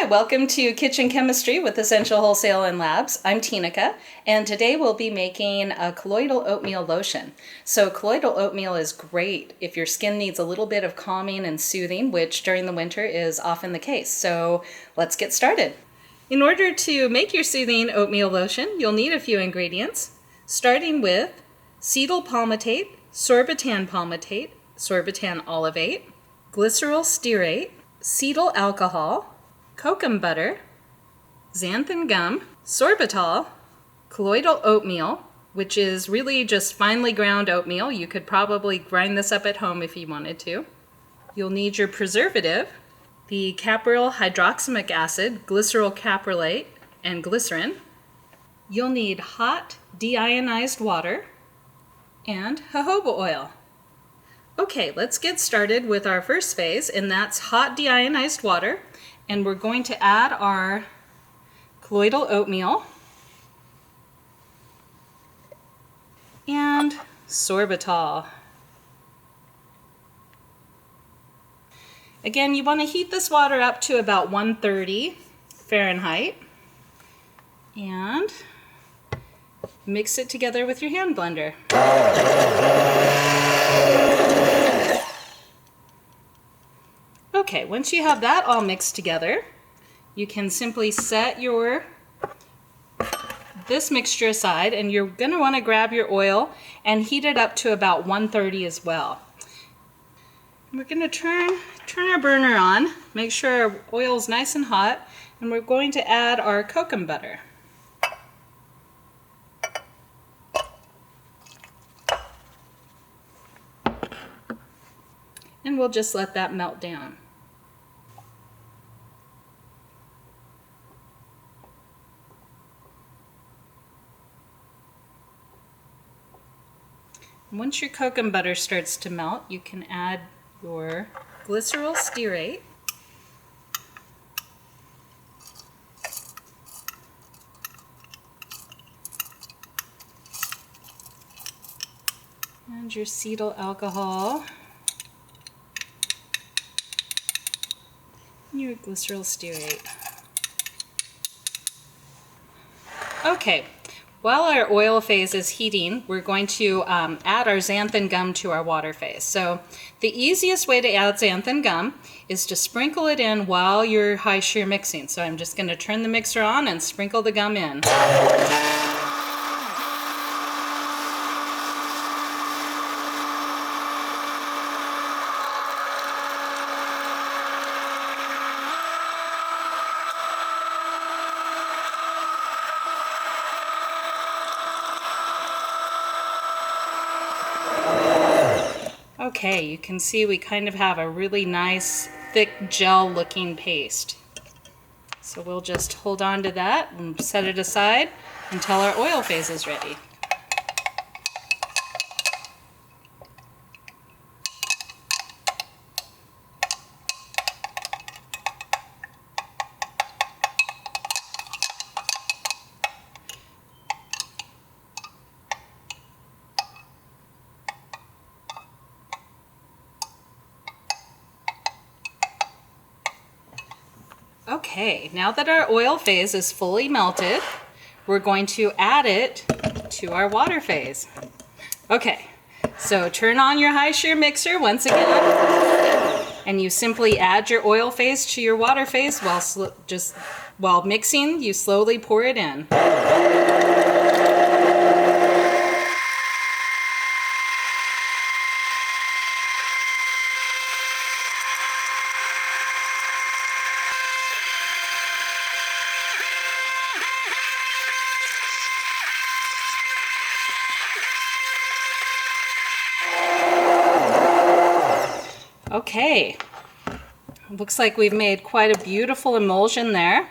Hi, welcome to Kitchen Chemistry with Essential Wholesale and Labs. I'm Tinica, and today we'll be making a colloidal oatmeal lotion. So colloidal oatmeal is great if your skin needs a little bit of calming and soothing, which during the winter is often the case. So let's get started. In order to make your soothing oatmeal lotion, you'll need a few ingredients, starting with cetyl palmitate, sorbitan palmitate, sorbitan olivate, glyceryl stearate, cetyl alcohol, kokum butter, xanthan gum, sorbitol, colloidal oatmeal, which is really just finely ground oatmeal. You could probably grind this up at home if you wanted to. You'll need your preservative, the Caprylhydroxamic acid, glyceryl caprylate, and glycerin. You'll need hot deionized water and jojoba oil. Okay, let's get started with our first phase, and that's hot deionized water. And we're going to add our colloidal oatmeal and sorbitol. Again, you want to heat this water up to about 130 Fahrenheit and mix it together with your hand blender. Okay, once you have that all mixed together, you can simply set this mixture aside, and you're going to want to grab your oil and heat it up to about 130 as well. We're going to turn our burner on, make sure our oil is nice and hot, and we're going to add our kokum butter. And we'll just let that melt down. Once your kokum butter starts to melt, you can add your glyceryl stearate. And your cetyl alcohol. And your glyceryl stearate. Okay. While our oil phase is heating, we're going to add our xanthan gum to our water phase. So the easiest way to add xanthan gum is to sprinkle it in while you're high shear mixing. So I'm just going to turn the mixer on and sprinkle the gum in. Okay, you can see we kind of have a really nice, thick, gel-looking paste. So we'll just hold on to that and set it aside until our oil phase is ready. Okay, now that our oil phase is fully melted, we're going to add it to our water phase. Okay, so turn on your high shear mixer once again, and you simply add your oil phase to your water phase while mixing, you slowly pour it in. Okay, looks like we've made quite a beautiful emulsion there,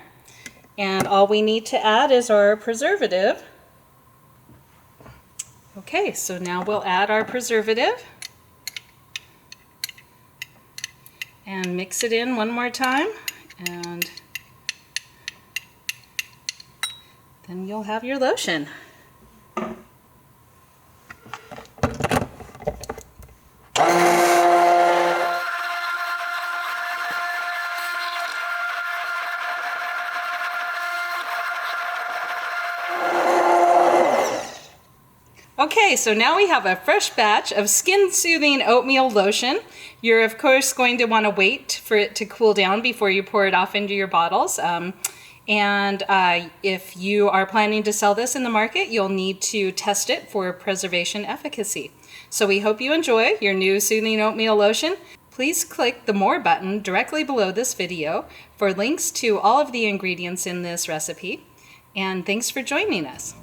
and all we need to add is our preservative. Okay, so now we'll add our preservative and mix it in one more time, and then you'll have your lotion. Okay, so now we have a fresh batch of skin soothing oatmeal lotion. You're of course going to want to wait for it to cool down before you pour it off into your bottles. If you are planning to sell this in the market, you'll need to test it for preservation efficacy. So we hope you enjoy your new soothing oatmeal lotion. Please click the More button directly below this video for links to all of the ingredients in this recipe. And thanks for joining us.